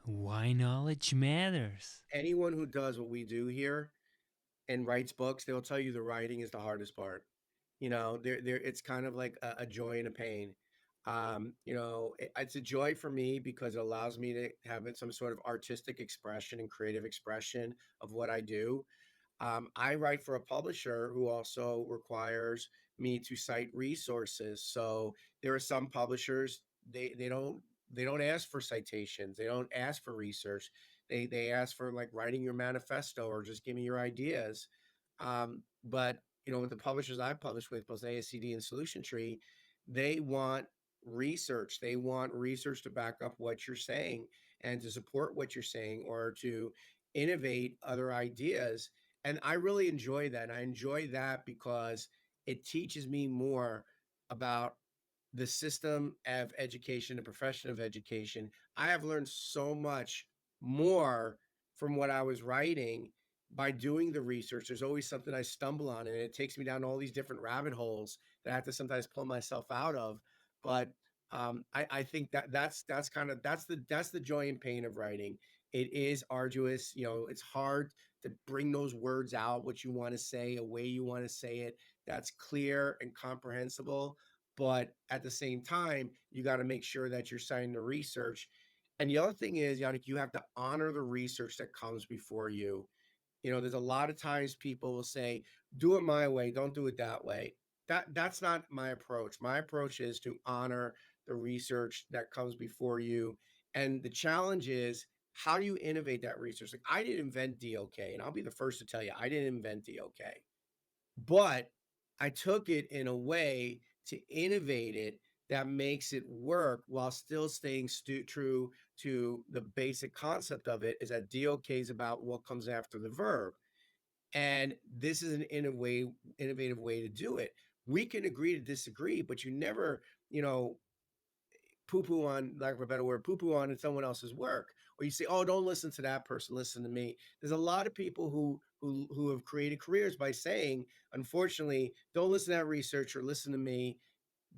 Why knowledge matters. Anyone who does what we do here and writes books, they'll tell you the writing is the hardest part. There it's kind of like a joy and a pain. It's a joy for me because it allows me to have some sort of artistic expression and creative expression of what I do. I write for a publisher who also requires me to cite resources. So there are some publishers they don't ask for citations. They don't ask for research. They ask for like writing your manifesto or just give me your ideas. But with the publishers I publish with, both ASCD and Solution Tree, they want research. They want research to back up what you're saying and to support what you're saying or to innovate other ideas, and I really enjoy that. I enjoy that because it teaches me more about the system of education, the profession of education. I have learned so much more from what I was writing by doing the research. There's always something I stumble on, and it takes me down all these different rabbit holes that I have to sometimes pull myself out of. But I think that's the joy and pain of writing. It is arduous. It's hard to bring those words out, what you want to say, a way you want to say it, that's clear and comprehensible. But at the same time, you got to make sure that you're citing the research. And the other thing is, Yannick, you have to honor the research that comes before you. There's a lot of times people will say, do it my way, don't do it that way. That's not my approach. My approach is to honor the research that comes before you. And the challenge is, how do you innovate that research? Like, I didn't invent DOK, and I'll be the first to tell you, I didn't invent DOK, but I took it in a way to innovate it that makes it work while still staying true to the basic concept of it, is that DOK is about what comes after the verb. And this is an innovative way to do it. We can agree to disagree, but you never, poo-poo on, lack of a better word, poo-poo on someone else's work. Or you say, oh, don't listen to that person, listen to me. There's a lot of people who have created careers by saying, unfortunately, don't listen to that research or listen to me.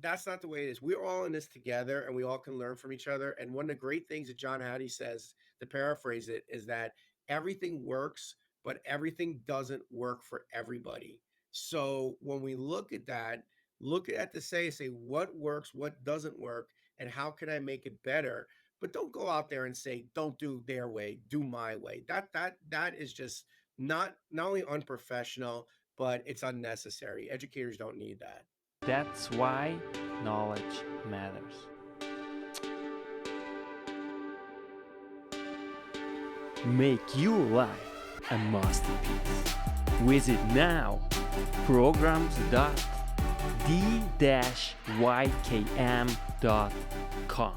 That's not the way it is. We're all in this together and we all can learn from each other. And one of the great things that John Hattie says, to paraphrase it, is that everything works, but everything doesn't work for everybody. So when we look at that, look at to say what works, what doesn't work, and how can I make it better? But don't go out there and say, don't do their way, do my way. That is just not only unprofessional, but it's unnecessary. Educators don't need that. That's why knowledge matters. Make your life a masterpiece. Visit now programs.d-ykm.com.